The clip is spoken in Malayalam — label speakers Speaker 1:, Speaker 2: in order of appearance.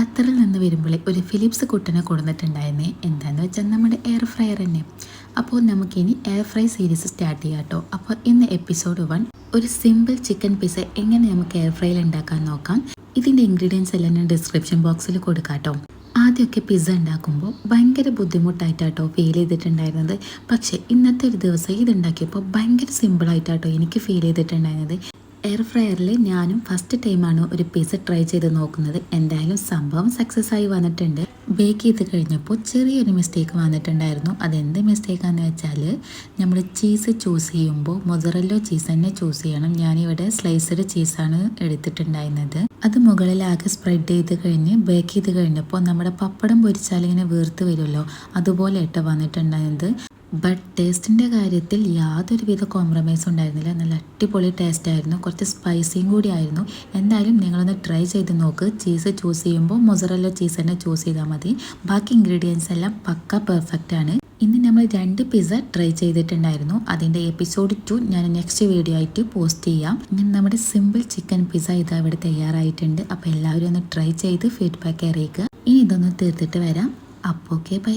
Speaker 1: ഖത്തറിൽ നിന്ന് വരുമ്പോൾ ഒരു ഫിലിപ്സ് കുട്ടനെ കൊടുത്തിട്ടുണ്ടായിരുന്നേ. എന്താണെന്ന് വെച്ചാൽ നമ്മുടെ എയർ ഫ്രയർ തന്നെ. അപ്പോൾ നമുക്കിനി എയർ ഫ്രൈ സീരീസ് സ്റ്റാർട്ട് ചെയ്യാം കേട്ടോ. അപ്പോൾ ഇന്ന് എപ്പിസോഡ് 1 ഒരു സിമ്പിൾ ചിക്കൻ പിസ്സ എങ്ങനെ നമുക്ക് എയർ ഫ്രൈയിൽ ഉണ്ടാക്കാൻ നോക്കാം. ഇതിൻ്റെ ഇൻഗ്രീഡിയൻസ് എല്ലാം ഞാൻ ഡിസ്ക്രിപ്ഷൻ ബോക്സിൽ കൊടുക്കാം കേട്ടോ. ആദ്യമൊക്കെ പിസ്സ ഉണ്ടാക്കുമ്പോൾ ഭയങ്കര ബുദ്ധിമുട്ടായിട്ടാട്ടോ ഫീൽ ചെയ്തിട്ടുണ്ടായിരുന്നത്. പക്ഷേ ഇന്നത്തെ ഒരു ദിവസം ഇതുണ്ടാക്കിയപ്പോൾ ഭയങ്കര സിമ്പിളായിട്ടാട്ടോ എനിക്ക് ഫീൽ ചെയ്തിട്ടുണ്ടായിരുന്നത്. എയർ ഫ്രയറിൽ ഞാനും ഫസ്റ്റ് ടൈമാണ് ഒരു പിസ്സ ട്രൈ ചെയ്ത് നോക്കുന്നത്. എന്തായാലും സംഭവം സക്സസ് ആയി വന്നിട്ടുണ്ട്. ബേക്ക് ചെയ്ത് കഴിഞ്ഞപ്പോൾ ചെറിയൊരു മിസ്റ്റേക്ക് വന്നിട്ടുണ്ടായിരുന്നു. അതെന്ത് മിസ്റ്റേക്കാണെന്ന് വെച്ചാൽ നമ്മൾ ചീസ് ചൂസ് ചെയ്യുമ്പോൾ മൊസറല്ലോ ചീസ് തന്നെ ചൂസ് ചെയ്യണം. ഞാനിവിടെ സ്ലൈസഡ് ചീസാണ് എടുത്തിട്ടുണ്ടായിരുന്നത്. അത് മുകളിലാകെ സ്പ്രെഡ് ചെയ്ത് കഴിഞ്ഞ് ബേക്ക് ചെയ്ത് കഴിഞ്ഞപ്പോൾ നമ്മുടെ പപ്പടം പൊരിച്ചാൽ ഇങ്ങനെ വീർത്ത് വരുമല്ലോ, അതുപോലെ ഇട്ട് വന്നിട്ടുണ്ടായിരുന്നത്. ബട്ട് ടേസ്റ്റിൻ്റെ കാര്യത്തിൽ യാതൊരുവിധ കോംപ്രമൈസും ഉണ്ടായിരുന്നില്ല. നല്ല അടിപൊളി ടേസ്റ്റ് ആയിരുന്നു. കുറച്ച് സ്പൈസിയും കൂടി ആയിരുന്നു. എന്തായാലും നിങ്ങളൊന്ന് ട്രൈ ചെയ്ത് നോക്ക്. ചീസ് ചൂസ് ചെയ്യുമ്പോൾ മൊസറല്ലോ ചീസ് തന്നെ ചൂസ് ചെയ്താൽ മതി. ബാക്കി ഇൻഗ്രീഡിയൻസ് എല്ലാം പക്ക പെർഫെക്റ്റ് ആണ്. ഇന്ന് നമ്മൾ 2 പിസ്സ ട്രൈ ചെയ്തിട്ടുണ്ടായിരുന്നു. അതിൻ്റെ എപ്പിസോഡ് 2 ഞാൻ നെക്സ്റ്റ് വീഡിയോ ആയിട്ട് പോസ്റ്റ് ചെയ്യാം. ഇങ്ങനെ നമ്മുടെ സിമ്പിൾ ചിക്കൻ പിസ്സ ഇതാ ഇവിടെ തയ്യാറായിട്ടുണ്ട്. അപ്പോൾ എല്ലാവരും ഒന്ന് ട്രൈ ചെയ്ത് ഫീഡ്ബാക്ക് അറിയിക്കുക. ഇനി ഇതൊന്ന് തീർത്തിട്ട് വരാം. അപ്പോൾ ഓക്കെ, ബൈ.